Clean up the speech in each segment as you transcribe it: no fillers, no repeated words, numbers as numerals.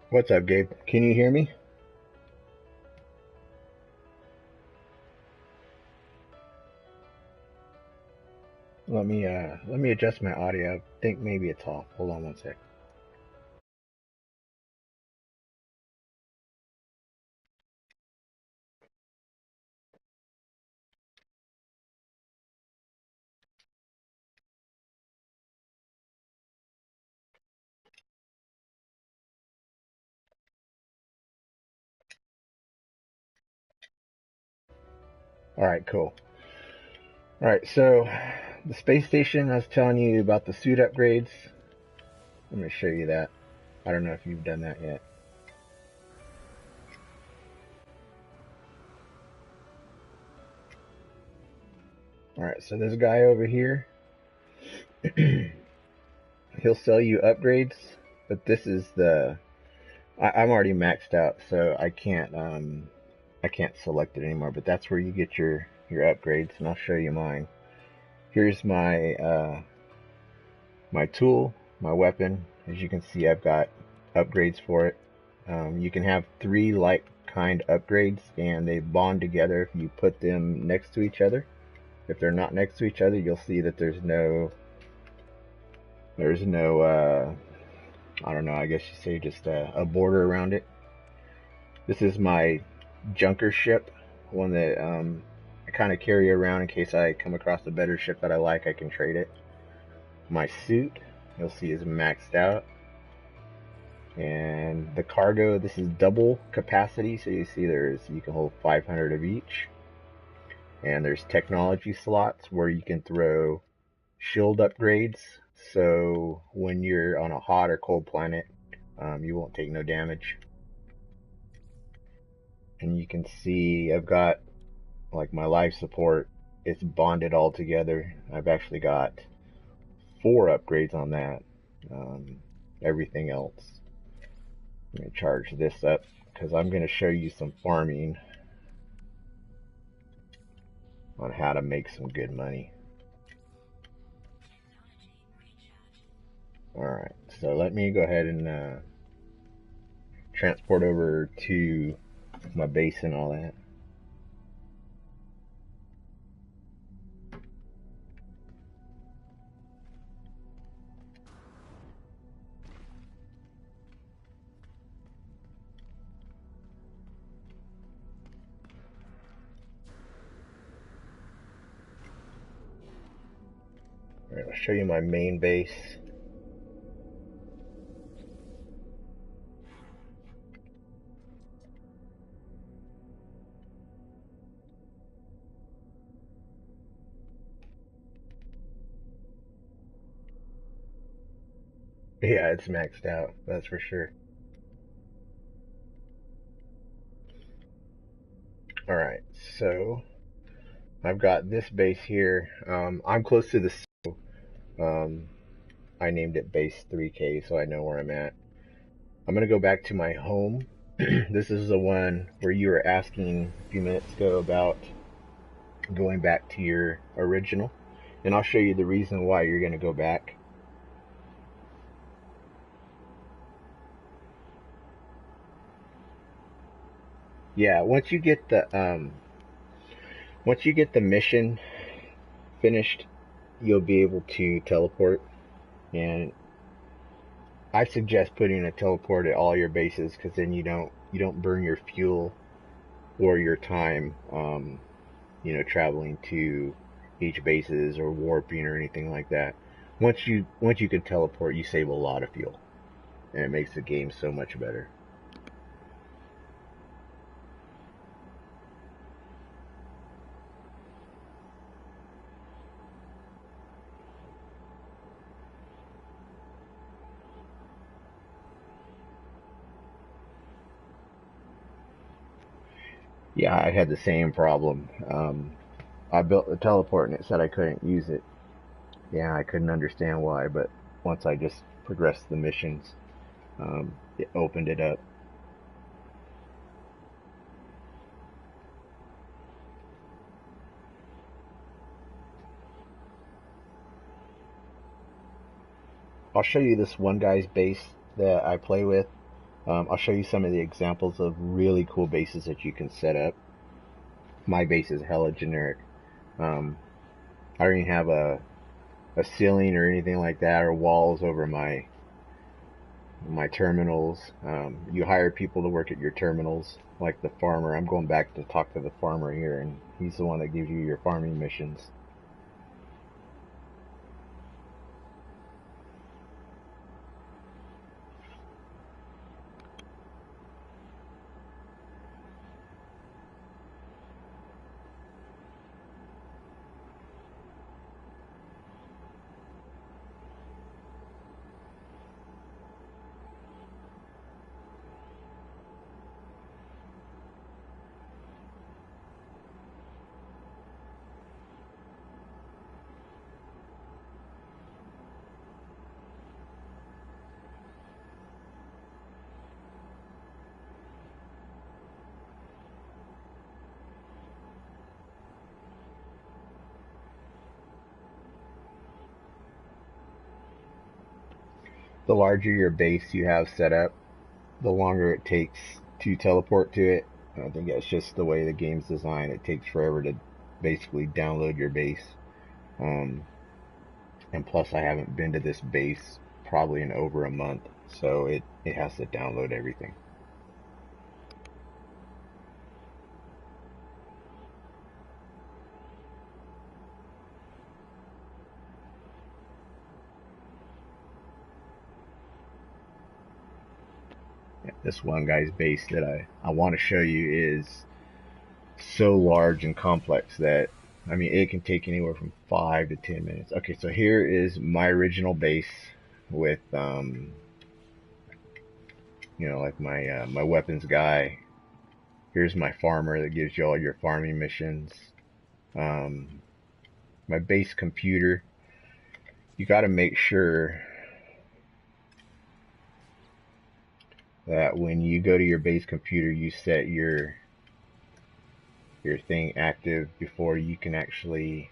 What's up, Gabe? Can you hear me? Let me adjust my audio. I think maybe it's off. Hold on one sec. All right, cool. All right, so the space station, I was telling you about the suit upgrades. I'm going to show you that. I don't know if you've done that yet. All right, so this guy over here, he'll sell you upgrades, but this is I'm already maxed out, so I can't select it anymore. But that's where you get your upgrades, and I'll show you mine. Here's my tool, my weapon. As you can see, I've got upgrades for it. You can have three like kind upgrades, and they bond together if you put them next to each other. If they're not next to each other, you'll see that there's no I don't know, I guess you say just a border around it. This is my junker ship, one that I kind of carry around in case I come across a better ship that I like. I can trade it. My suit, you'll see, is maxed out. And the cargo, this is double capacity, so you see you can hold 500 of each. And there's technology slots where you can throw shield upgrades, so when you're on a hot or cold planet, you won't take no damage. And you can see I've got like my life support, it's bonded all together. I've actually got four upgrades on that. Um, Everything else, I'm going to charge this up because I'm going to show you some farming on how to make some good money. Alright, so let me go ahead and transport over to my base and all that. Alright, I'll show you my main base. Yeah, it's maxed out, that's for sure. Alright, so I've got this base here. I'm close to the um, I named it base 3K so I know where I'm at. I'm gonna go back to my home. This is the one where you were asking a few minutes ago about going back to your original, and I'll show you the reason why you're gonna go back. Yeah, once you get the mission finished, you'll be able to teleport, and I suggest putting a teleport at all your bases because then you don't burn your fuel or your time, traveling to each bases or warping or anything like that. Once you can teleport, you save a lot of fuel, and it makes the game so much better. Yeah, I had the same problem. I built the teleport and it said I couldn't use it. Yeah, I couldn't understand why, but once I just progressed the missions, it opened it up. I'll show you this one guy's base that I play with. I'll show you some of the examples of really cool bases that you can set up. My base is hella generic. Um, I don't even have a ceiling or anything like that, or walls over my terminals. You hire people to work at your terminals, like the farmer. I'm going back to talk to the farmer here, and he's the one that gives you your farming missions. The larger your base you have set up, the longer it takes to teleport to it. I think that's just the way the game's designed. It takes forever to basically download your base. Um, and plus, I haven't been to this base probably in over a month, so it has to download everything. Yeah, this one guy's base that I want to show you is so large and complex that, I mean, it can take anywhere from 5 to 10 minutes. Okay, so here is my original base with like my weapons guy. Here's my farmer that gives you all your farming missions. Um, my base computer. You got to make sure that when you go to your base computer, you set your thing active before you can actually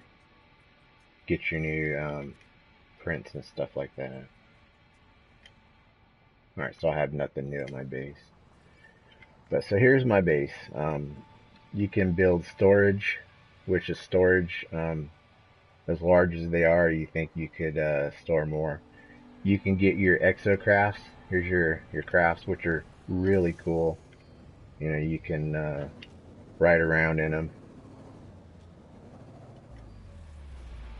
get your new prints and stuff like that. Alright, so I have nothing new at my base. But so here's my base. You can build storage, which is storage as large as they are. You think you could store more. You can get your exocrafts. Here's your crafts, which are really cool. You can ride around in them.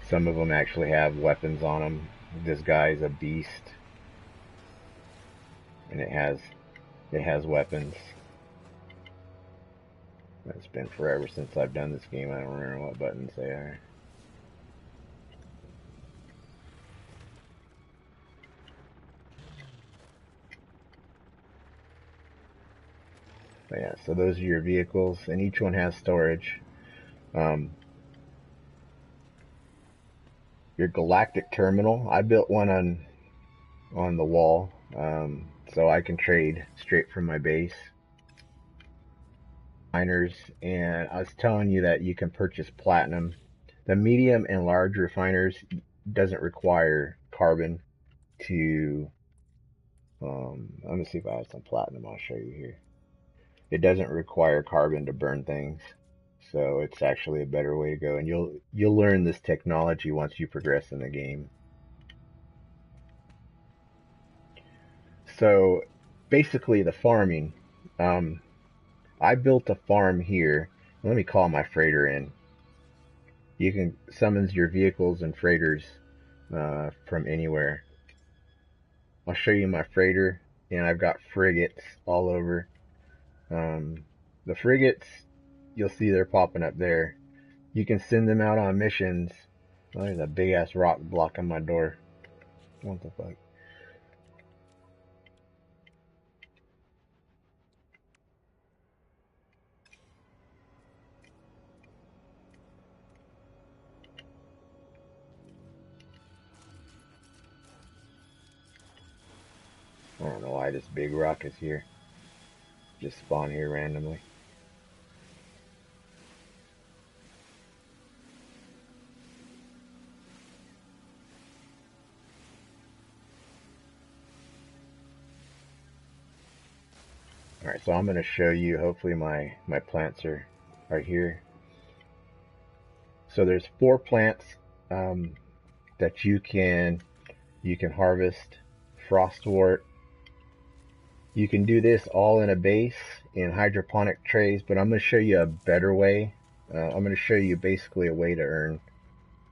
Some of them actually have weapons on them. This guy's a beast, and it has weapons. It's been forever since I've done this game. I don't remember what buttons they are. But yeah, so those are your vehicles, and each one has storage. Um, your galactic terminal. I built one on the wall, so I can trade straight from my base. Miners, and I was telling you that you can purchase platinum. The medium and large refiners doesn't require carbon to. Let me see if I have some platinum. I'll show you here. It doesn't require carbon to burn things, so it's actually a better way to go. And you'll learn this technology once you progress in the game. So basically, the farming. Um, I built a farm here. Let me call my freighter in. You can summon your vehicles and freighters from anywhere. I'll show you my freighter, and I've got frigates all over. Um, the frigates, you'll see they're popping up there. You can send them out on missions. Oh, there's a big ass rock blocking my door. What the fuck? I don't know why this big rock is here. Just spawn here randomly. So I'm going to show you, hopefully my plants are here. So there's 4 plants that you can harvest. Frostwort. You can do this all in a base in hydroponic trays, but I'm going to show you a better way. I'm going to show you basically a way to earn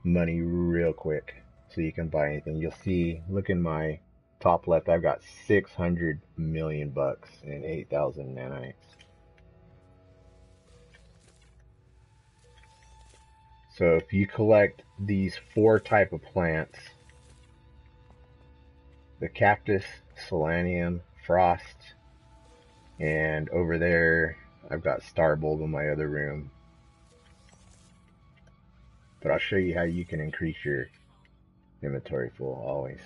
money real quick so you can buy anything. You'll see, look in my top left, I've got 600 million bucks and 8,000 nanites. So if you collect these 4 type of plants, the cactus, Solanum, frost, and over there I've got Starbulb in my other room. But I'll show you how you can increase your inventory full always.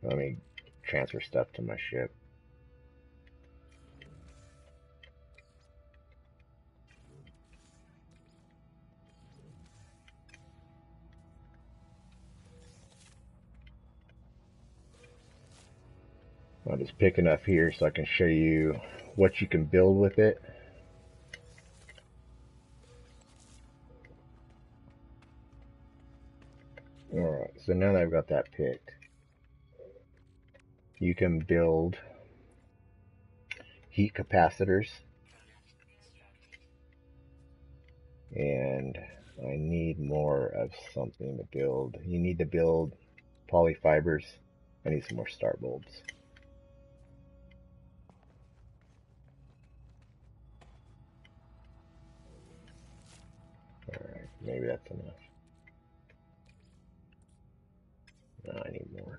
Let me transfer stuff to my ship. I'll just pick enough here so I can show you what you can build with it. Alright, so now that I've got that picked, you can build heat capacitors. And I need more of something to build. You need to build polyfibers. I need some more Starbulbs. Alright, maybe that's enough. No, I need more.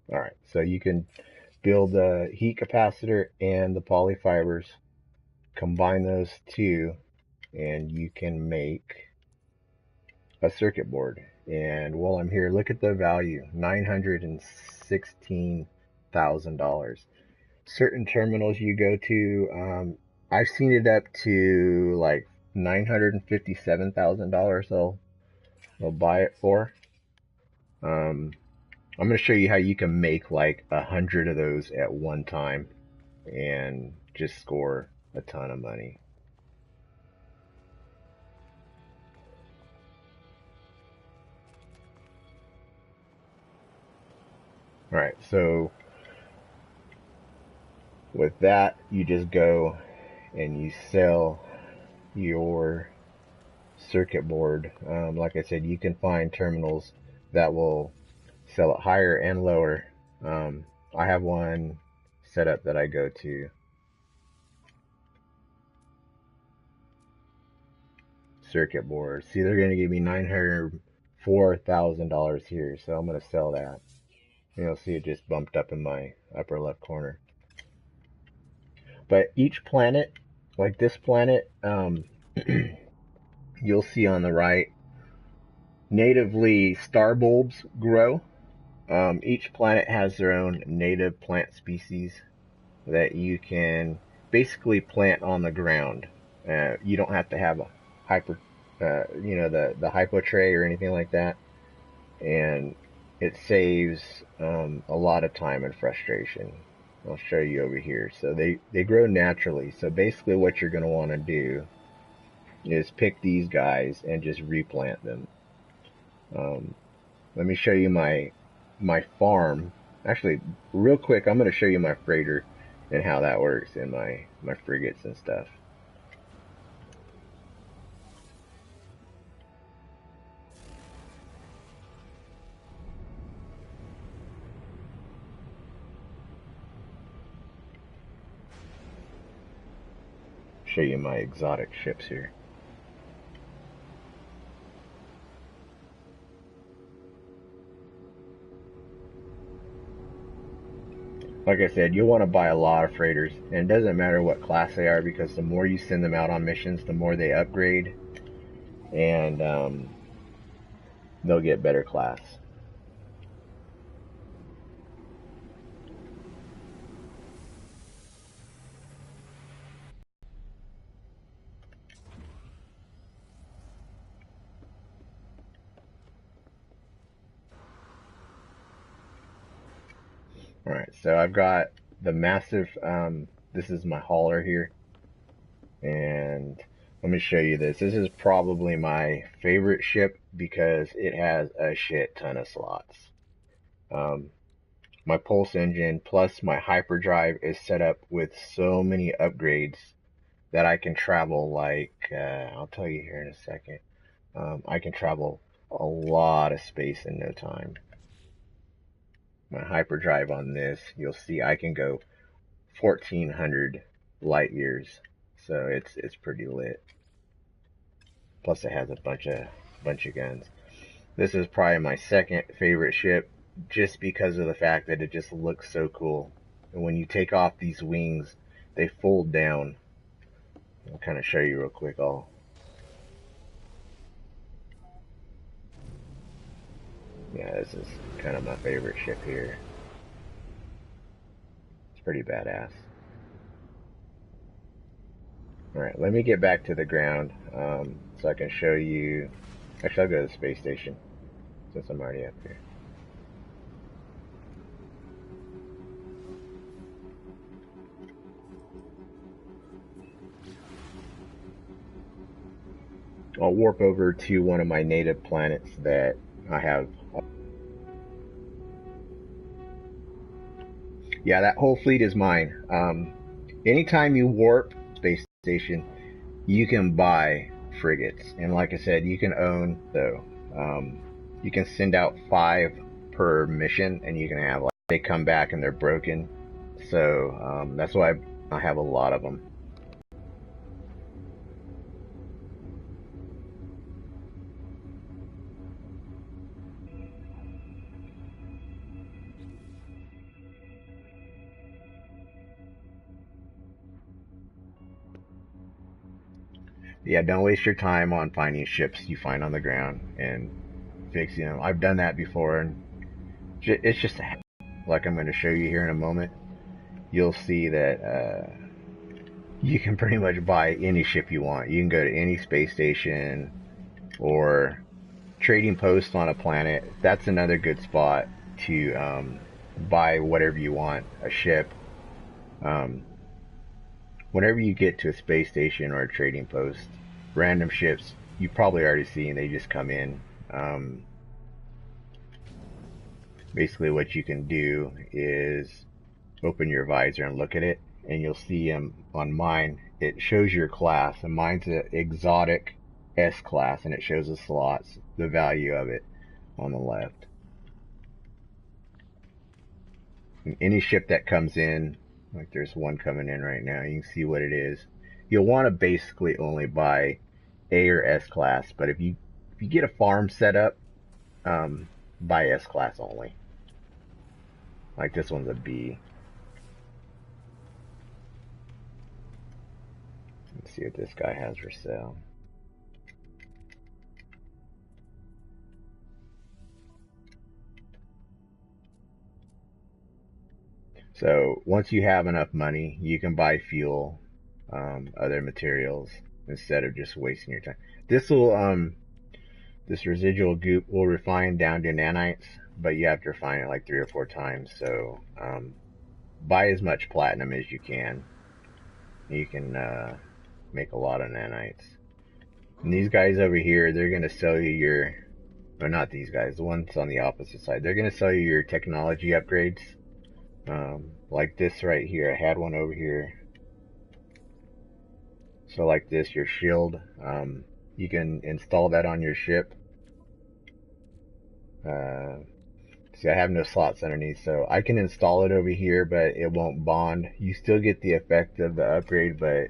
Alright, so you can build the heat capacitor and the polyfibers, combine those two, and you can make a circuit board. And while I'm here, look at the value, $916,000. Certain terminals you go to, I've seen it up to like $957,000 they'll buy it for. I'm going to show you how you can make like 100 of those at one time and just score a ton of money. All right, so with that, you just go and you sell your circuit board. Like I said, you can find terminals that will sell it higher and lower. I have one set up that I go to. Circuit board. See, they're going to give me $904,000 here, so I'm going to sell that. And you'll see it just bumped up in my upper left corner. But each planet, like this planet, you'll see on the right, natively Starbulbs grow. Each planet has their own native plant species that you can basically plant on the ground. You don't have to have a hyper, the hypo tray or anything like that, and it saves a lot of time and frustration. I'll show you over here. So they grow naturally. So basically, what you're going to want to do is pick these guys and just replant them. Let me show you my farm. Actually, real quick, I'm going to show you my freighter and how that works in my frigates and stuff. Show you my exotic ships here. Like I said, you'll want to buy a lot of freighters, and it doesn't matter what class they are, because the more you send them out on missions, the more they upgrade, and they'll get better class. Alright, so I've got the massive, this is my hauler here, and let me show you this. This is probably my favorite ship because it has a shit ton of slots. Um, my Pulse engine plus my hyperdrive is set up with so many upgrades that I can travel like, I'll tell you here in a second. I can travel a lot of space in no time. My hyperdrive on this, you'll see I can go 1400 light years, so it's pretty lit. Plus it has a bunch of guns. This is probably my second favorite ship, just because of the fact that it just looks so cool. And when you take off these wings, they fold down. I'll kind of show you real quick. Yeah, this is kind of my favorite ship here. It's pretty badass. Alright, let me get back to the ground so I can show you. Actually, I'll go to the space station since I'm already up here. I'll warp over to one of my native planets that I have. Yeah, that whole fleet is mine. Anytime you warp space station, you can buy frigates, and like I said, you can own though. You can send out 5 per mission, and you can have like they come back and they're broken. So that's why I have a lot of them. Yeah, don't waste your time on finding ships you find on the ground and fixing them. I've done that before, and it's just like I'm going to show you here in a moment. You'll see that you can pretty much buy any ship you want. You can go to any space station or trading post on a planet. That's another good spot to buy whatever you want, a ship. Um, Whenever you get to a space station or a trading post, random ships you probably already seen, they just come in. Basically, what you can do is open your visor and look at it, and you'll see on mine. It shows your class, and mine's an exotic S class, and it shows the slots, the value of it on the left. And any ship that comes in, like there's one coming in right now, you can see what it is. You'll want to basically only buy A or S class, but if you get a farm set up, buy S class only. Like this one's a B. Let's see what this guy has for sale. So once you have enough money, you can buy fuel, other materials instead of just wasting your time. This residual goop will refine down to nanites, but you have to refine it like 3 or 4 times. So buy as much platinum as you can. You can make a lot of nanites. And these guys over here, they're gonna sell you your, or not these guys, the ones on the opposite side. They're gonna sell you your technology upgrades. Like this right here, I had one over here. So like this, your shield, you can install that on your ship. See, I have no slots underneath, so I can install it over here, but it won't bond. You still get the effect of the upgrade, but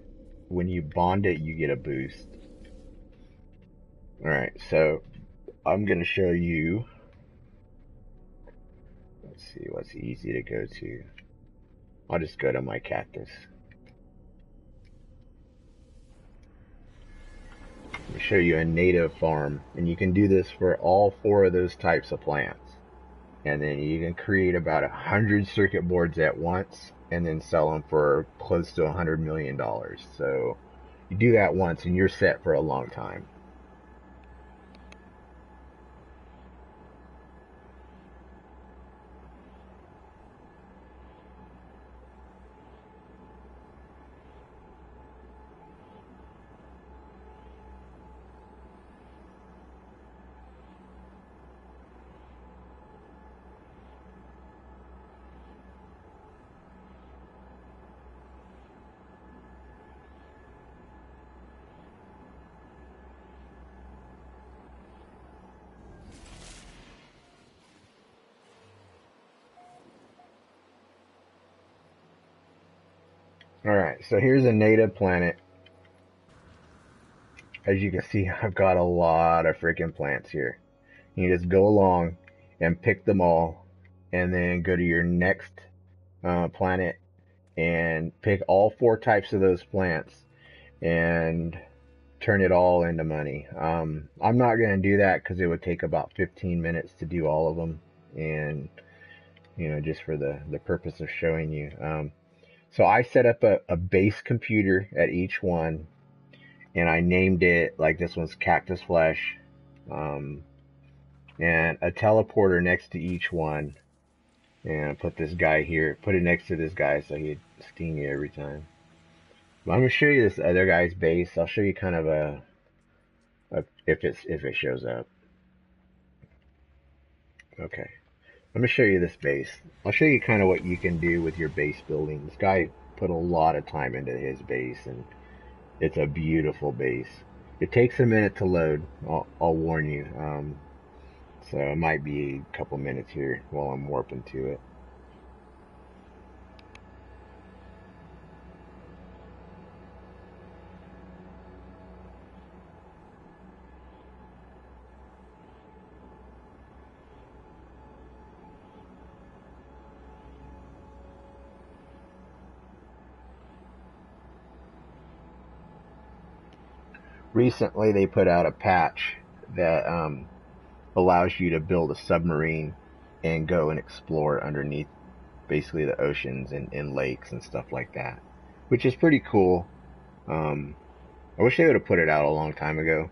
when you bond it, you get a boost. Alright, so I'm going to show you, let's see what's easy to go to. I'll just go to my cactus. Let me show you a native farm, and you can do this for all 4 of those types of plants. And then you can create about 100 circuit boards at once and then sell them for close to $100 million. So you do that once and you're set for a long time. Alright, so here's a native planet. As you can see, I've got a lot of freaking plants here. You just go along and pick them all, and then go to your next planet and pick all 4 types of those plants and turn it all into money. I'm not going to do that because it would take about 15 minutes to do all of them, and just for the purpose of showing you. So I set up a base computer at each one, and I named it, like this one's Cactus Flesh, and a teleporter next to each one. And put this guy here, put it next to this guy so he'd sting you every time. But I'm gonna show you this other guy's base. I'll show you kind of if it shows up. Okay, let me show you this base. I'll show you kind of what you can do with your base building. This guy put a lot of time into his base, and it's a beautiful base. It takes a minute to load. I'll warn you. So it might be a couple minutes here while I'm warping to it. Recently, they put out a patch that allows you to build a submarine and go and explore underneath basically the oceans and lakes and stuff like that, which is pretty cool. I wish they would have put it out a long time ago,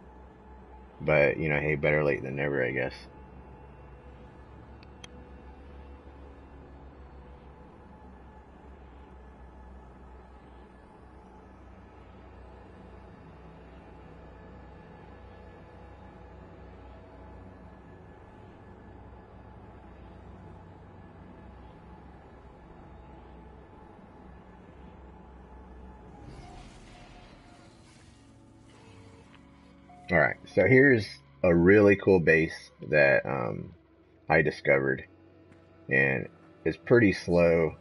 but hey, better late than never, I guess. All right, so here's a really cool base that I discovered, and it's pretty slow.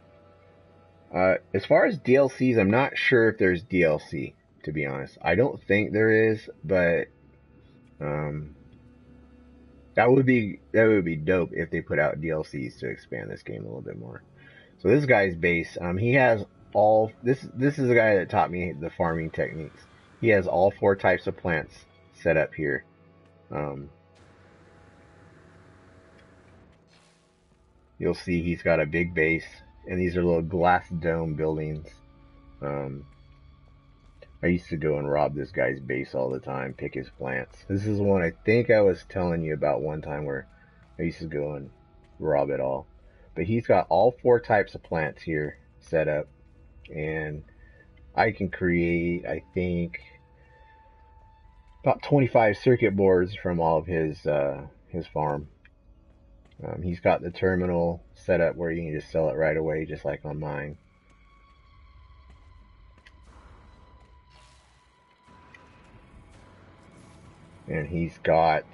As far as DLCs, I'm not sure if there's DLC, to be honest. I don't think there is, but um, that would be dope if they put out DLCs to expand this game a little bit more. So this guy's base, he has all this. This is the guy that taught me the farming techniques. He has all 4 types of plants set up here. Um, you'll see he's got a big base, and these are little glass dome buildings. Um, I used to go and rob this guy's base all the time, pick his plants. This is one I think I was telling you about one time where I used to go and rob it all. But he's got all 4 types of plants here set up, and I can create, I think, about 25 circuit boards from all of his farm. He's got the terminal set up where you can just sell it right away, just like on mine. And he's got,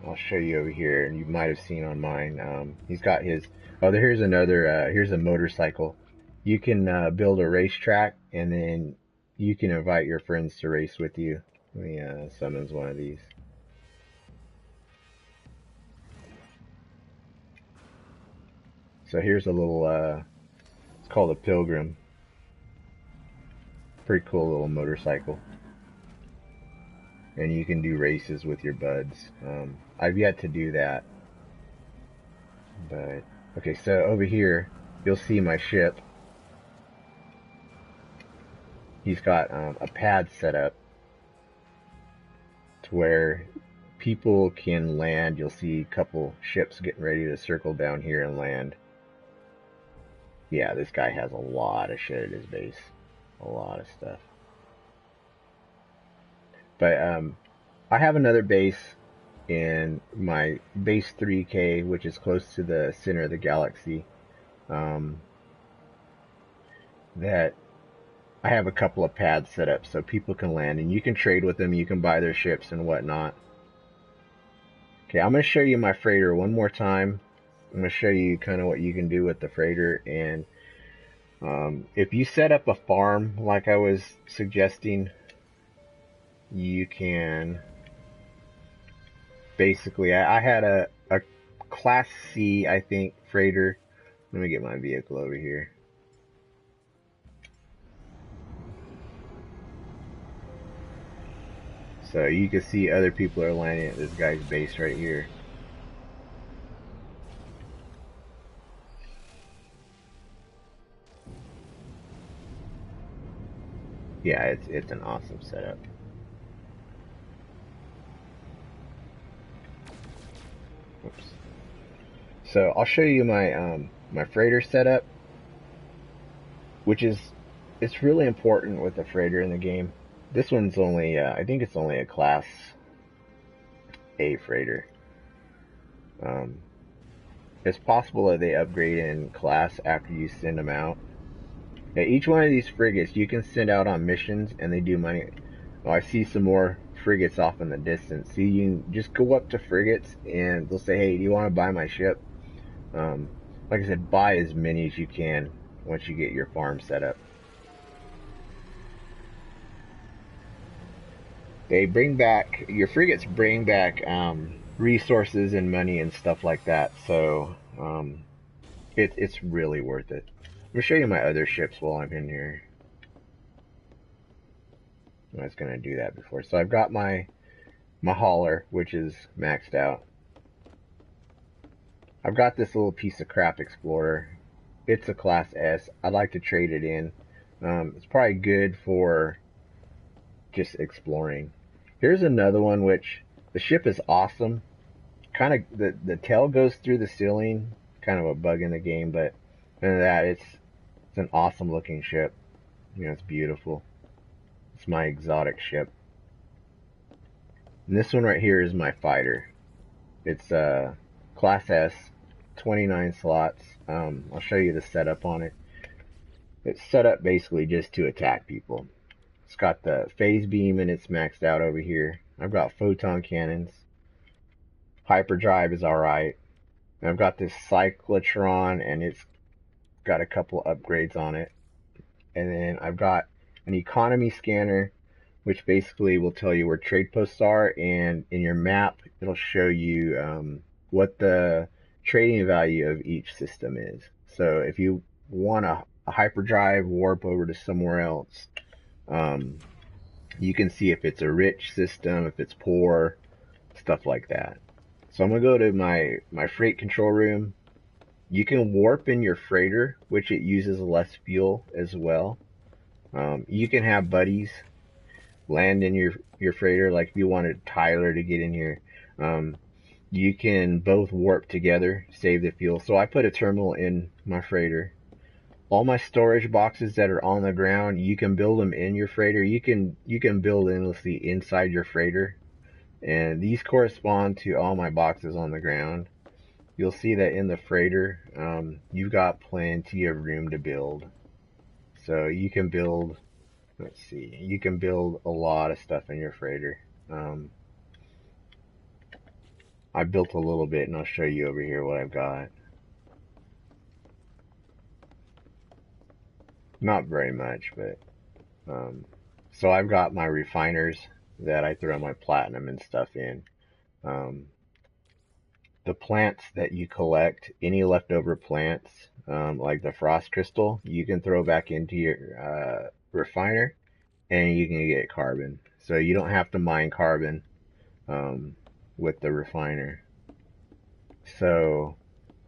I'll show you over here, and you might have seen on mine, he's got his, oh, here's another, here's a motorcycle. You can build a racetrack, and then you can invite your friends to race with you. Let me summons one of these. So here's a little, it's called a Pilgrim. Pretty cool little motorcycle. And you can do races with your buds. I've yet to do that. But, okay, so over here, you'll see my ship. He's got a pad set up to where people can land. You'll see a couple ships getting ready to circle down here and land. Yeah, this guy has a lot of shit at his base. A lot of stuff. But I have another base in my base 3K, which is close to the center of the galaxy. That I have a couple of pads set up so people can land, and you can trade with them. You can buy their ships and whatnot. Okay, I'm going to show you my freighter one more time. I'm going to show you kind of what you can do with the freighter, and If you set up a farm like I was suggesting, you can basically, I had a Class C, I think, freighter. Let me get my vehicle over here. So you can see other people are landing at this guy's base right here. Yeah, it's an awesome setup. Oops. So I'll show you my my freighter setup, which is it's really important with the freighter in the game. This one's only I think it's only a Class A freighter. Um, it's possible that they upgrade in class after you send them out. Now, each one of these frigates you can send out on missions and they do money. Oh, I see some more frigates off in the distance. So you can just go up to frigates and they'll say, hey, do you want to buy my ship? Um, like I said, buy as many as you can once you get your farm set up. They bring back, your frigates bring back resources and money and stuff like that. So it's really worth it. Let me show you my other ships while I'm in here. I was going to do that before. So I've got my hauler, which is maxed out. I've got this little piece of crap Explorer. It's a Class S. I'd like to trade it in. It's probably good for just exploring. Here's another one, which the ship is awesome. Kind of the tail goes through the ceiling. Kind of a bug in the game, but other than that, it's an awesome looking ship. You know, it's beautiful. It's my exotic ship. And this one right here is my fighter. It's Class S, 29 slots. I'll show you the setup on it. It's set up basically just to attack people. It's got the phase beam and it's maxed out over here. I've got photon cannons. Hyperdrive is alright. I've got this cyclotron and it's got a couple upgrades on it. And then I've got an economy scanner, which basically will tell you where trade posts are, and in your map, it'll show you what the trading value of each system is. So if you want a hyperdrive warp over to somewhere else, um, you can see if it's a rich system, if it's poor, stuff like that. So I'm gonna go to my freight control room. You can warp in your freighter, which it uses less fuel as well. You can have buddies land in your freighter. Like if you wanted Tyler to get in here, you can both warp together, save the fuel. So I put a terminal in my freighter. All my storage boxes that are on the ground, you can build them in your freighter. You can build endlessly inside your freighter, and these correspond to all my boxes on the ground. You'll see that in the freighter, you've got plenty of room to build. So you can build, let's see, you can build a lot of stuff in your freighter. I built a little bit and I'll show you over here what I've got. Not very much, but so I've got my refiners that I throw my platinum and stuff in. Um, the plants that you collect, any leftover plants, like the frost crystal, you can throw back into your refiner and you can get carbon. So you don't have to mine carbon um, with the refiner. So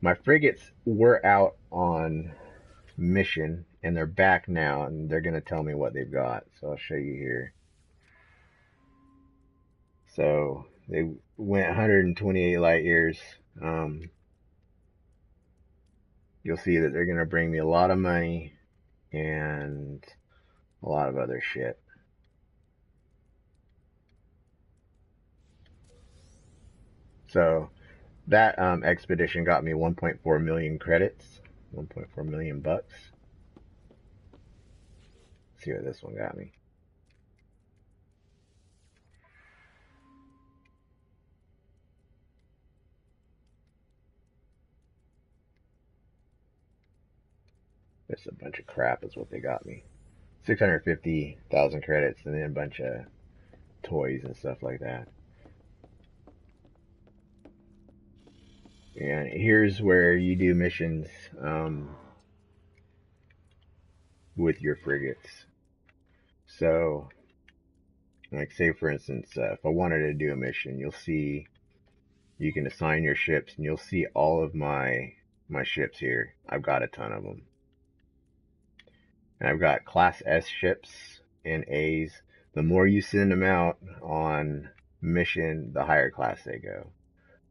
my frigates were out on mission and they're back now and they're going to tell me what they've got. So I'll show you here. So they went 128 light years. You'll see that they're going to bring me a lot of money and a lot of other shit. So that expedition got me 1.4 million credits, 1.4 million bucks. Let's see what this one got me. It's a bunch of crap is what they got me. 650,000 credits and then a bunch of toys and stuff like that. And here's where you do missions with your frigates. So, like say for instance, if I wanted to do a mission, you'll see you can assign your ships, and you'll see all of my ships here. I've got a ton of them. And I've got Class S ships and A's. The more you send them out on mission, the higher class they go.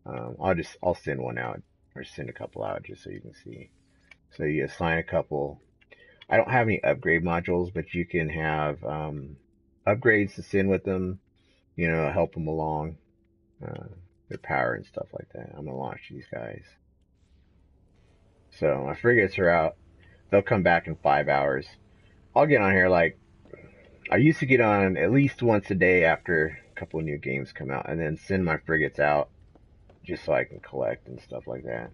I'll send one out or send a couple out just so you can see. So you assign a couple. I don't have any upgrade modules, but you can have upgrades to send with them. You know, help them along, their power and stuff like that. I'm gonna launch these guys. So my frigates are out. They'll come back in 5 hours. I'll get on here like I used to get on at least once a day after a couple of new games come out, and then send my frigates out just so I can collect and stuff like that.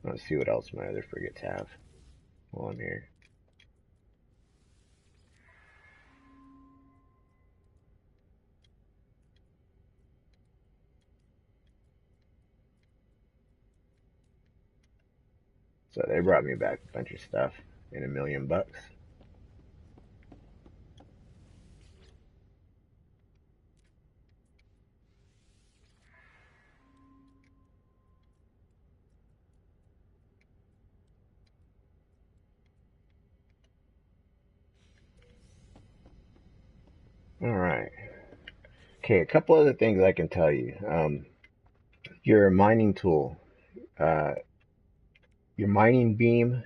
Let's see what else my other frigates have while I'm here. So they brought me back a bunch of stuff in $1 million. All right. Okay, a couple other things I can tell you. Your mining tool, uh, your mining beam,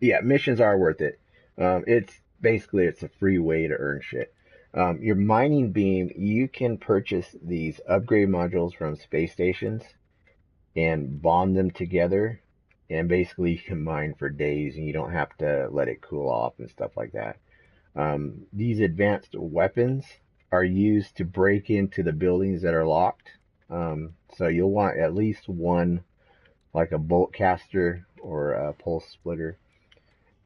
yeah, missions are worth it. It's basically it's a free way to earn shit. Your mining beam, you can purchase these upgrade modules from space stations and bond them together, and basically you can mine for days, and you don't have to let it cool off and stuff like that. These advanced weapons are used to break into the buildings that are locked. So you'll want at least one, like a bolt caster or a pulse splitter.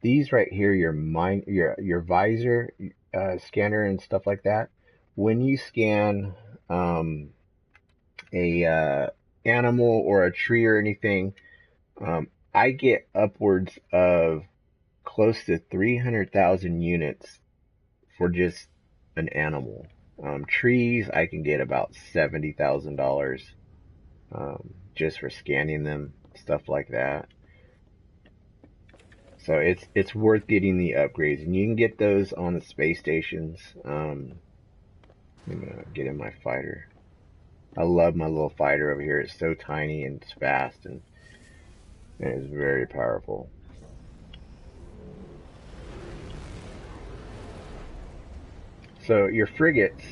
These right here, your visor scanner and stuff like that. When you scan a animal or a tree or anything, I get upwards of close to 300,000 units for just an animal. Trees, I can get about $70,000 just for scanning them, stuff like that. So it's worth getting the upgrades, and you can get those on the space stations. I'm gonna get in my fighter. I love my little fighter over here. It's so tiny and it's fast, and it's very powerful. So your frigates,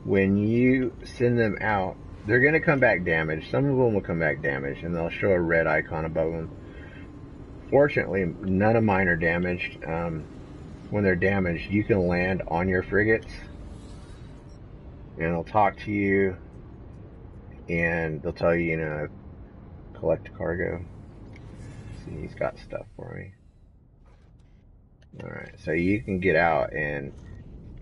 when you send them out, they're going to come back damaged. Some of them will come back damaged, and they'll show a red icon above them. Fortunately, none of mine are damaged. When they're damaged, you can land on your frigates, and they'll talk to you, and they'll tell you, you know, collect cargo. See, he's got stuff for me. All right, so you can get out and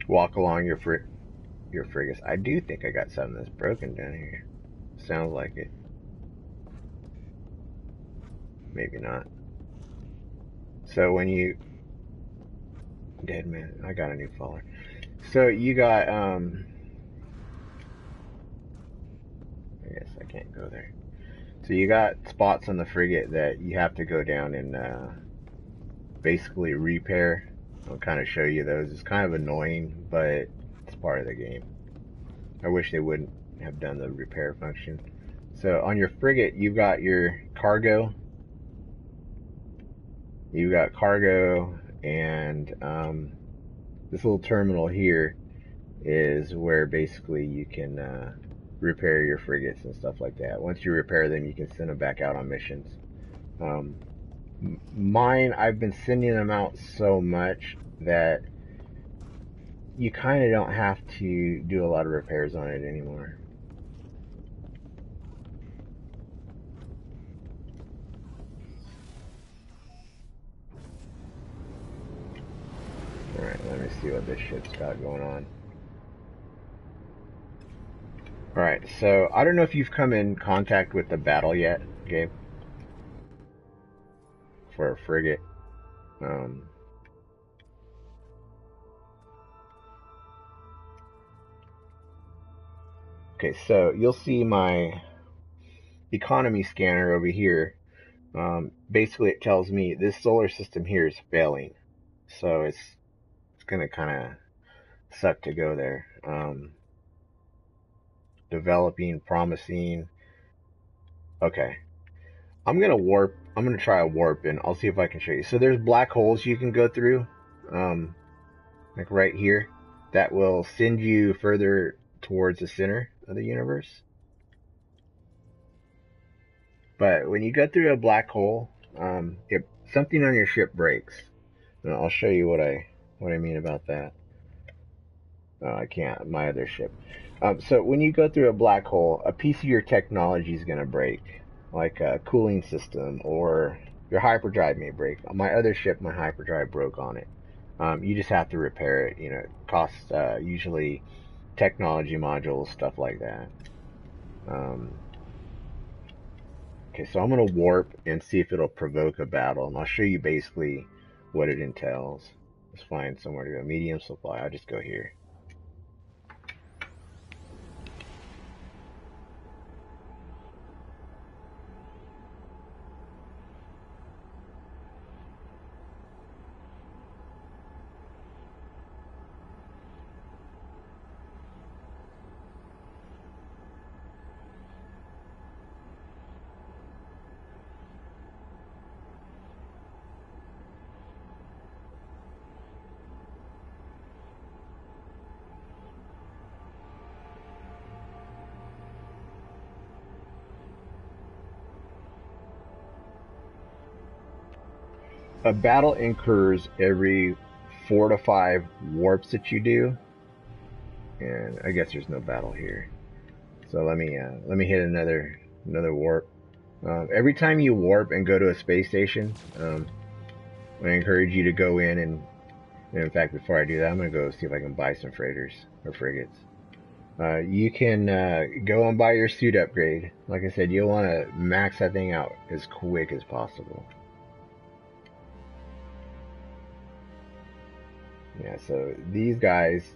walk along your frigates. I do think I got something that's broken down here. Sounds like it. Maybe not. So when you dead man, I got a new follower. So you got I guess I can't go there. So you got spots on the frigate that you have to go down and basically repair. I'll kind of show you those. It's kind of annoying, but it's part of the game. I wish they wouldn't have done the repair function. So on your frigate, you've got your cargo. You've got cargo, and this little terminal here is where basically you can repair your frigates and stuff like that. Once you repair them, you can send them back out on missions. Mine, I've been sending them out so much that you kind of don't have to do a lot of repairs on it anymore. Let me see what this ship's got going on. Alright, so I don't know if you've come in contact with the battle yet, Gabe, for a frigate. Okay, so you'll see my economy scanner over here. Basically, it tells me this solar system here is failing, so it's gonna kind of suck to go there. Developing, promising. Okay, I'm gonna warp. I'm gonna try a warp, and I'll see if I can show you. So there's black holes you can go through, like right here, that will send you further towards the center of the universe. But when you go through a black hole, if something on your ship breaks, and I'll show you what I mean about that. I can't. My other ship. So when you go through a black hole, a piece of your technology is going to break, like a cooling system, or your hyperdrive may break. On my other ship, my hyperdrive broke on it. You just have to repair it. You know, it costs usually technology modules, stuff like that. Okay, so I'm going to warp and see if it'll provoke a battle, and I'll show you basically what it entails. Let's find somewhere to go. Medium supply. I'll just go here. A battle incurs every 4 to 5 warps that you do, and I guess there's no battle here. So let me hit another warp. Every time you warp and go to a space station, I encourage you to go in and in fact, before I do that, I'm gonna go see if I can buy some freighters or frigates. You can go and buy your suit upgrade. Like I said, you'll want to max that thing out as quick as possible. Yeah, so these guys,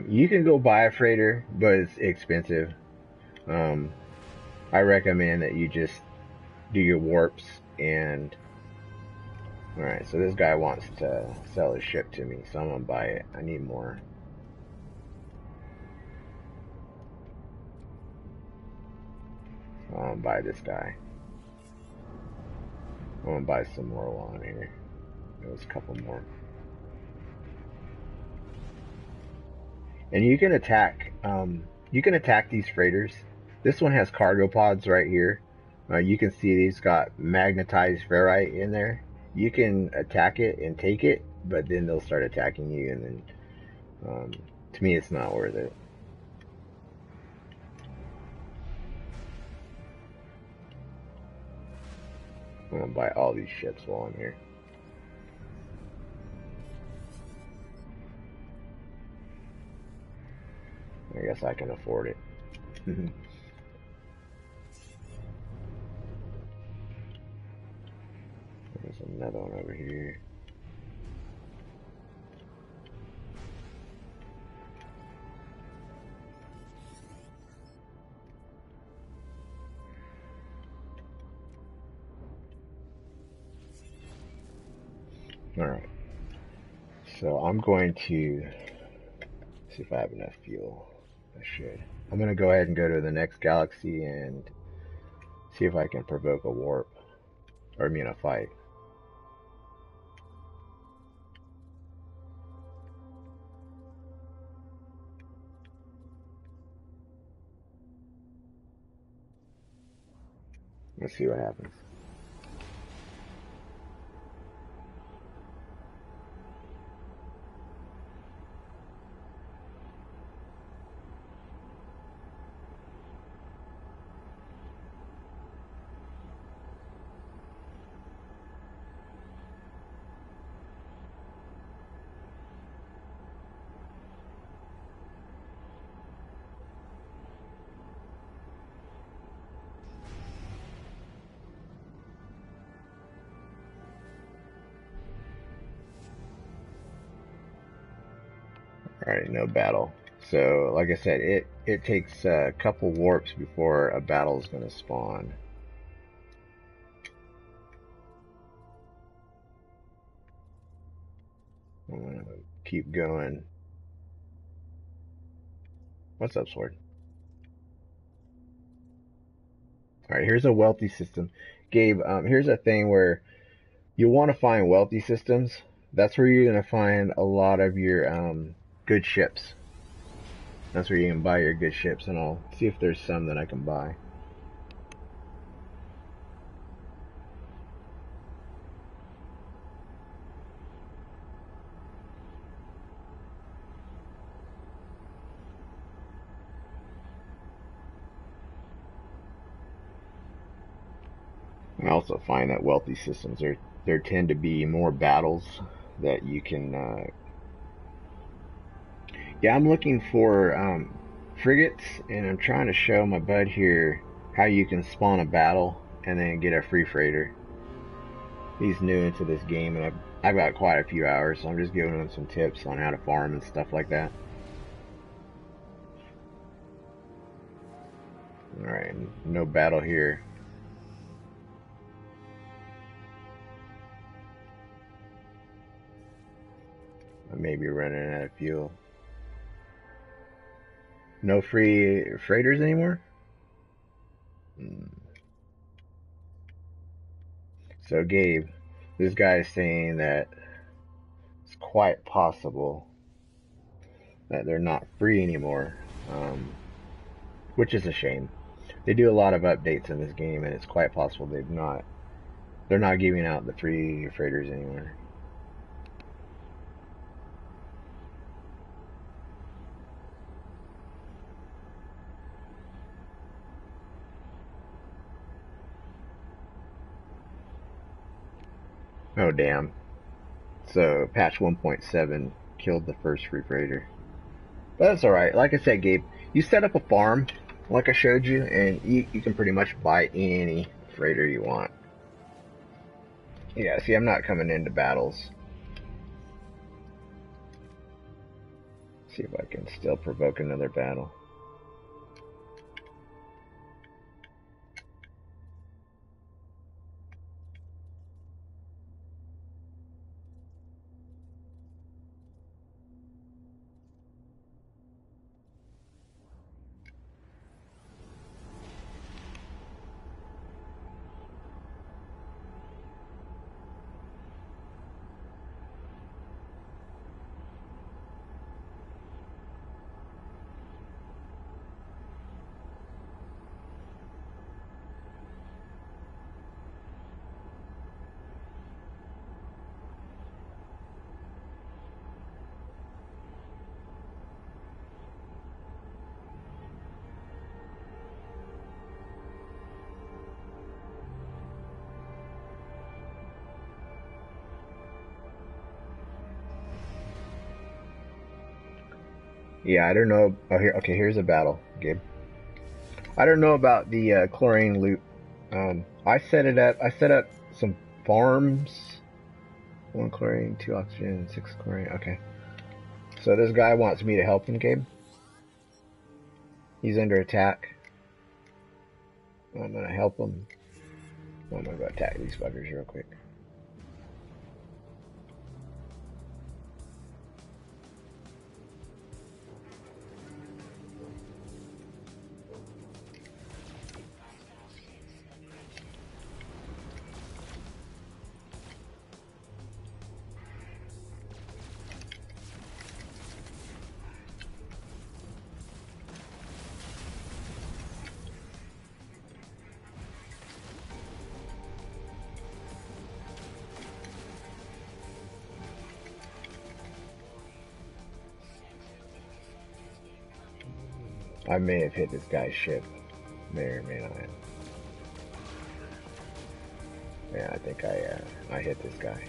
you can go buy a freighter, but it's expensive. I recommend that you just do your warps and... Alright, so this guy wants to sell his ship to me, so I'm gonna buy it. I need more. I'm gonna buy this guy. I'm gonna buy some more while I'm here. There's a couple more. And you can attack these freighters. This one has cargo pods right here. You can see these got magnetized ferrite in there. You can attack it and take it, but then they'll start attacking you, and then to me it's not worth it. I'm gonna buy all these ships while I'm here. I guess I can afford it. There's another one over here. Alright. So I'm going to see if I have enough fuel. I should. I'm going to go ahead and go to the next galaxy and see if I can provoke a warp. Or I mean a fight. Let's see what happens. Alright, no battle. So, like I said, it takes a couple warps before a battle is going to spawn. I'm going to keep going. What's up, Sword? Alright, here's a wealthy system. Gabe, here's a thing where you want to find wealthy systems. That's where you're going to find a lot of your good ships. That's where you can buy your good ships, and I'll see if there's some that I can buy. I also find that wealthy systems there tend to be more battles that you can. Yeah, I'm looking for frigates, and I'm trying to show my bud here how you can spawn a battle and then get a free freighter. He's new into this game, and I've got quite a few hours, so I'm just giving him some tips on how to farm and stuff like that. All right, no battle here. I may be running out of fuel. No free freighters anymore? So, Gabe, this guy is saying that it's quite possible that they're not free anymore, which is a shame. They do a lot of updates in this game, and it's quite possible they're not giving out the free freighters anymore. Oh, damn. So patch 1.7 killed the first free freighter. But that's alright. Like I said, Gabe, you set up a farm, like I showed you, and you can pretty much buy any freighter you want. Yeah, see, I'm not coming into battles. See if I can still provoke another battle. Yeah, I don't know. Oh, here. Okay, here's a battle, Gabe. I don't know about the chlorine loop. I set it up. I set up some farms. 1 chlorine, 2 oxygen, 6 chlorine. Okay. So this guy wants me to help him, Gabe. He's under attack. I'm gonna help him. I'm gonna go attack these fuckers real quick. I may have hit this guy's ship. May or may not. Yeah, I think I hit this guy.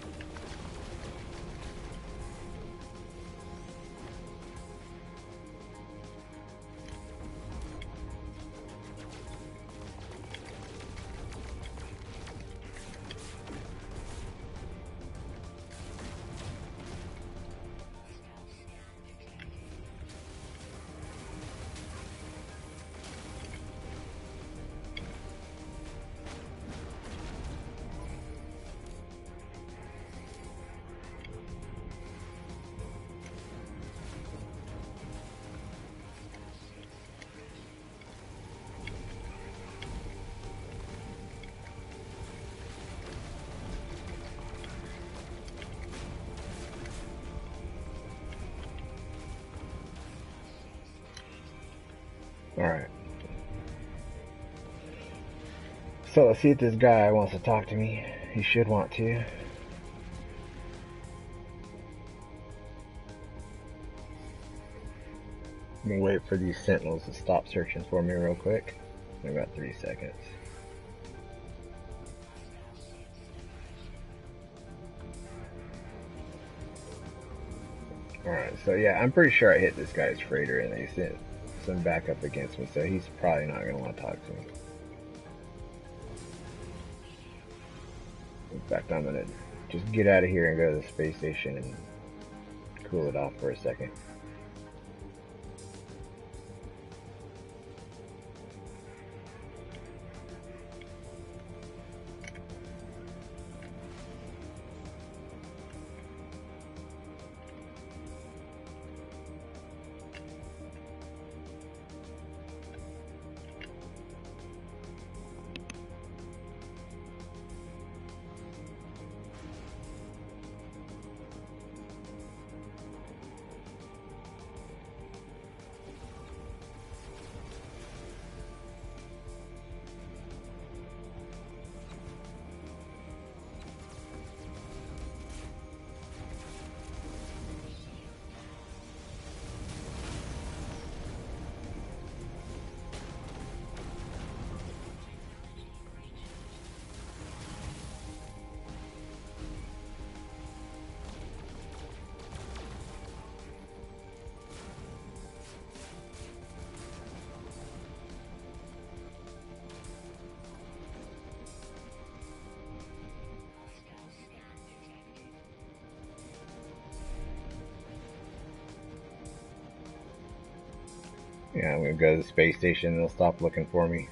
Alright. So let's see if this guy wants to talk to me. He should want to. I'm gonna wait for these sentinels to stop searching for me real quick. In about 3 seconds. Alright, so yeah, I'm pretty sure I hit this guy's freighter and they sent some backup against me, so he's probably not gonna want to talk to me. In fact, I'm gonna just get out of here and go to the space station and cool it off for a second. Yeah, I'm gonna go to the space station and they'll stop looking for me.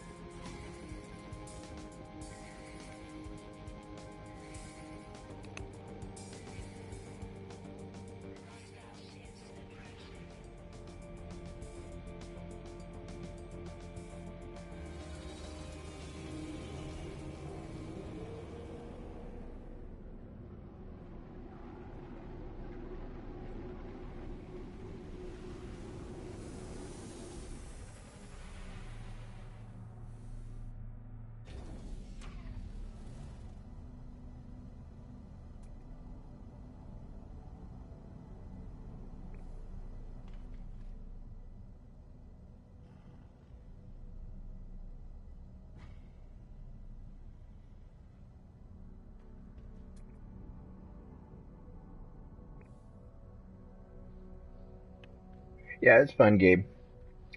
Yeah, it's fun, Gabe.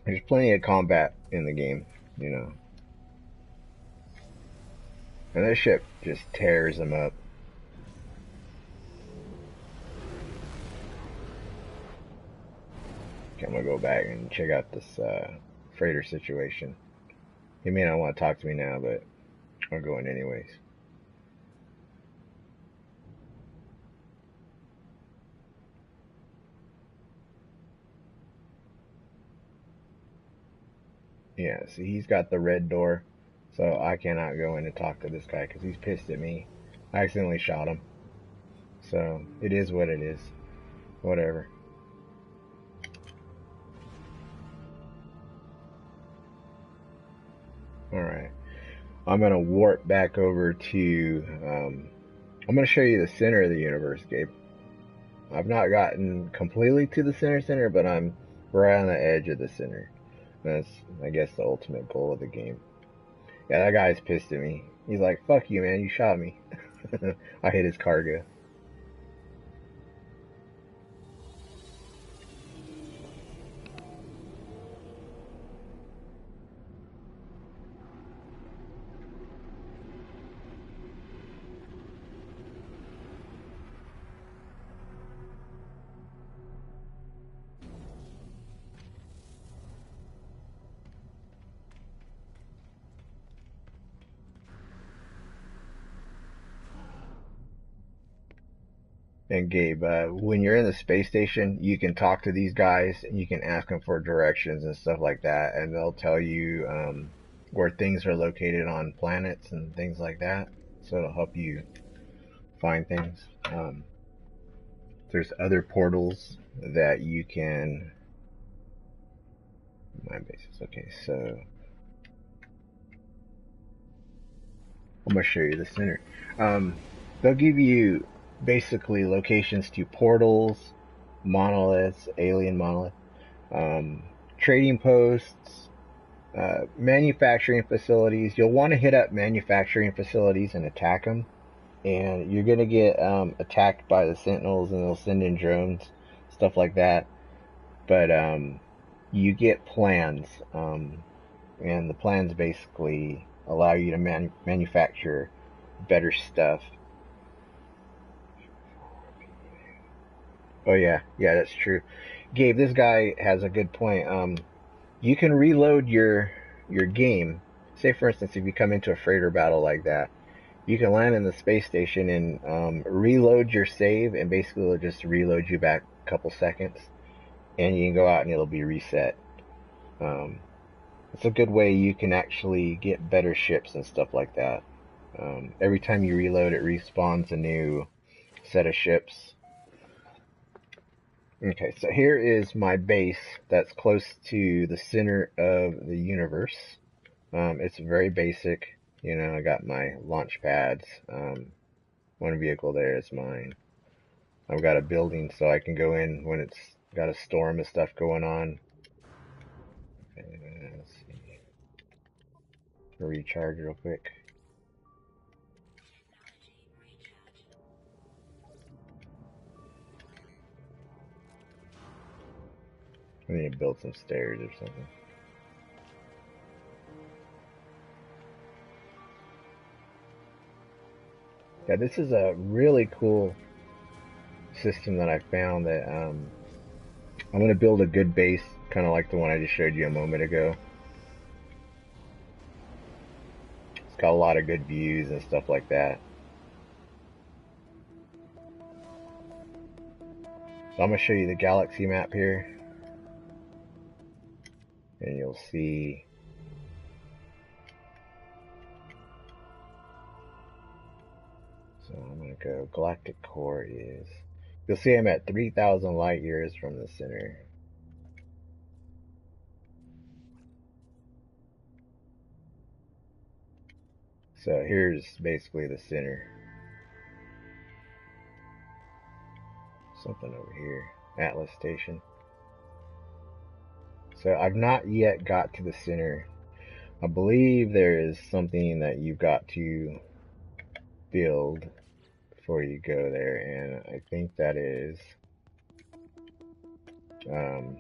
There's plenty of combat in the game, you know. And this ship just tears them up. Okay, I'm gonna go back and check out this freighter situation. He may not want to talk to me now, but I'll go in anyways. Yeah, see, he's got the red door, so I cannot go in and talk to this guy because he's pissed at me. I accidentally shot him. So, it is what it is. Whatever. Alright. I'm going to warp back over to... I'm going to show you the center of the universe, Gabe. I've not gotten completely to the center, but I'm right on the edge of the center. That's, I guess, the ultimate goal of the game. Yeah, that guy's pissed at me. He's like, fuck you, man, you shot me. I hit his cargo. And Gabe, when you're in the space station, you can talk to these guys and you can ask them for directions and stuff like that, and they'll tell you where things are located on planets and things like that. So it'll help you find things. There's other portals that you can My bases. Okay, so I'm gonna show you the center. Um, they'll give you basically locations to portals, monoliths, alien monolith, um, trading posts, manufacturing facilities. You'll want to hit up manufacturing facilities and attack them. And you're gonna get attacked by the sentinels, and they'll send in drones, stuff like that. But you get plans, and the plans basically allow you to manufacture better stuff. Oh yeah, yeah, that's true. Gabe, this guy has a good point. You can reload your game. Say for instance, if you come into a freighter battle like that, you can land in the space station and reload your save, and basically it'll just reload you back a couple seconds, and you can go out and it'll be reset. Um, it's a good way you can actually get better ships and stuff like that. Every time you reload, it respawns a new set of ships. Okay, so here is my base that's close to the center of the universe. It's very basic. You know, I got my launch pads. One vehicle there is mine. I've got a building so I can go in when it's got a storm and stuff going on. Okay, let's see. Recharge real quick. I need to build some stairs or something. Yeah, this is a really cool system that I found that I'm going to build a good base, kind of like the one I just showed you a moment ago. It's got a lot of good views and stuff like that. So I'm going to show you the galaxy map here. And you'll see so I'm going to go galactic core is, you'll see I'm at 3,000 light years from the center. So here's basically the center. Something over here, Atlas Station. So I've not yet got to the center. I believe there is something that you've got to build before you go there, and I think that is um,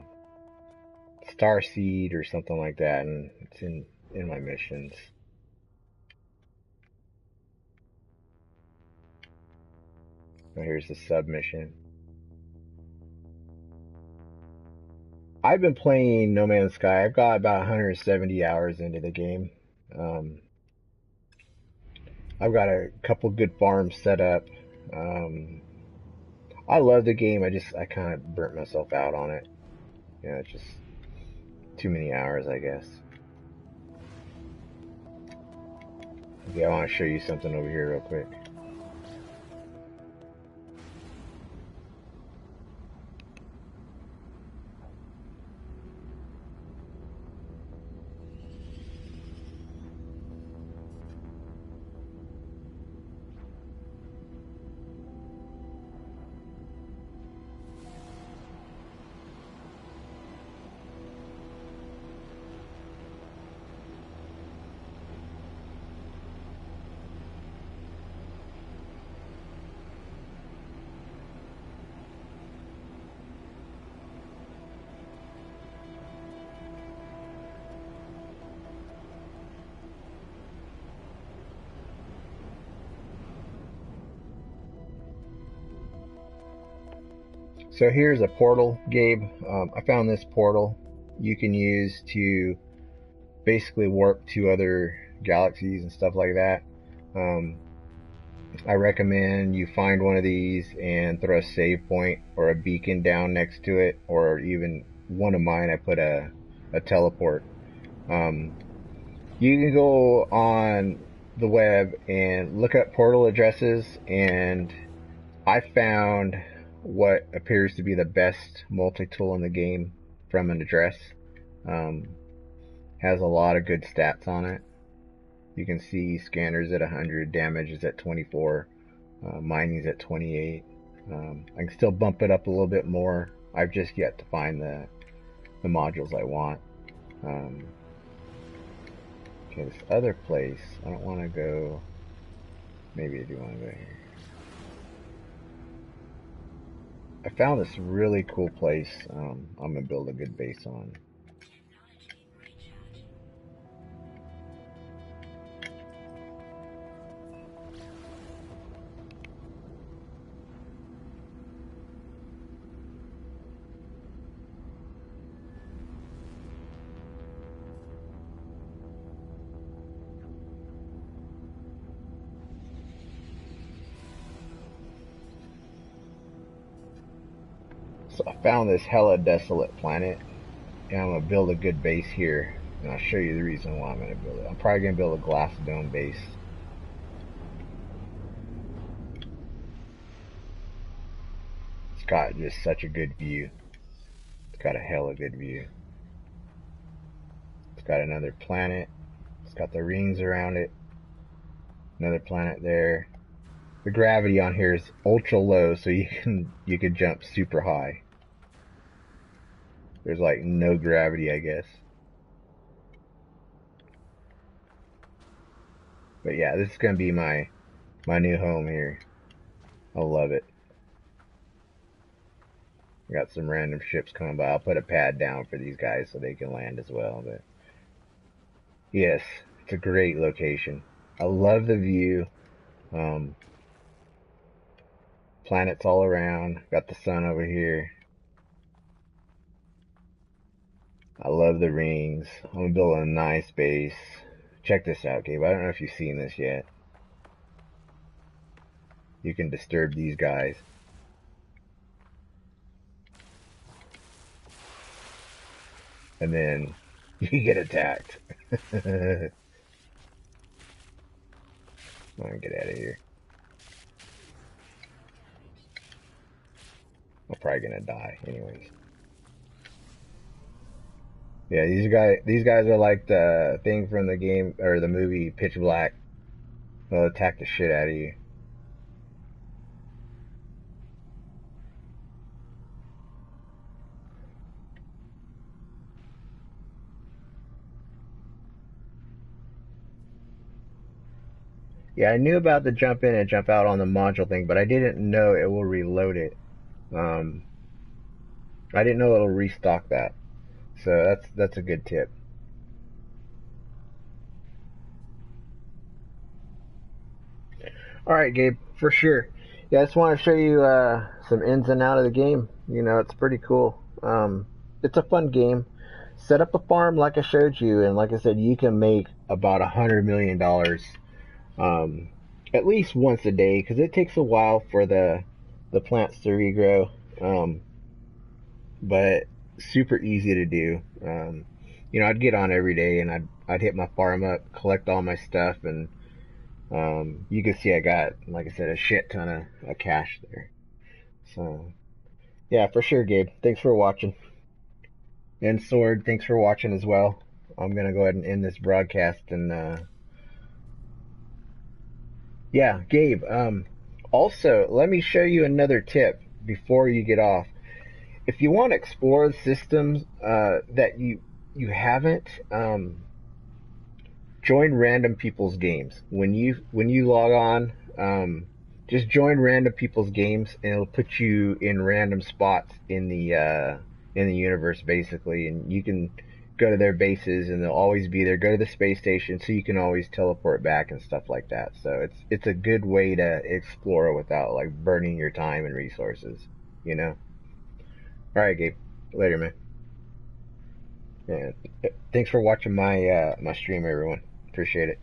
Star Seed or something like that, and it's in my missions. Oh, here's the submission. I've been playing No Man's Sky. I've got about 170 hours into the game. Um, I've got a couple good farms set up. Um, I love the game. I kind of burnt myself out on it. You know, it's just too many hours, I guess. Yeah, I want to show you something over here real quick. So here's a portal, Gabe. I found this portal you can use to basically warp to other galaxies and stuff like that. Um, I recommend you find one of these and throw a save point or a beacon down next to it, or even one of mine, I put a teleport. Um, you can go on the web and look up portal addresses, and I found what appears to be the best multi-tool in the game from an address. Um, has a lot of good stats on it. You can see scanners at 100, damage is at 24, mining's at 28. I can still bump it up a little bit more. I've just yet to find the modules I want. Okay, this other place, I don't want to go. Maybe I do want to go here. I found this really cool place. I'm gonna build a good base on. So I found this hella desolate planet, and I'm gonna build a good base here. And I'll show you the reason why I'm gonna build it. I'm probably gonna build a glass dome base. It's got just such a good view. It's got a hella good view. It's got another planet. It's got the rings around it. Another planet there. The gravity on here is ultra low, so you can jump super high. There's like no gravity, I guess. But yeah, this is gonna be my new home here. I love it. I got some random ships coming by. I'll put a pad down for these guys so they can land as well. But yes, it's a great location. I love the view. Planets all around. Got the sun over here. I love the rings. I'm gonna build a nice base. Check this out, Gabe. I don't know if you've seen this yet. You can disturb these guys. And then you get attacked. I'm gonna get out of here. I'm probably gonna die anyways. Yeah, these guys are like the thing from the game or the movie Pitch Black. They'll attack the shit out of you. Yeah, I knew about the jump in and jump out on the module thing, but I didn't know it will reload it. Um, I didn't know it'll restock that. So that's a good tip. All right, Gabe, for sure. Yeah, I just want to show you some ins and out of the game. You know, it's pretty cool. It's a fun game. Set up a farm like I showed you, and like I said, you can make about $100 million at least once a day because it takes a while for the plants to regrow. But super easy to do. You know, I'd get on every day and I'd hit my farm up, collect all my stuff, and you can see I got, like I said, a shit ton of cash there. So yeah, for sure, Gabe. Thanks for watching. And Sword, thanks for watching as well. I'm gonna go ahead and end this broadcast and yeah, Gabe. Also, let me show you another tip before you get off. If you want to explore systems that you haven't, join random people's games. When you log on, just join random people's games, and it'll put you in random spots in the universe, basically, and you can go to their bases, and they'll always be there. Go to the space station, so you can always teleport back and stuff like that. So it's a good way to explore without like burning your time and resources. You know. All right, Gabe. Later, man. Yeah. Thanks for watching my stream, everyone. Appreciate it.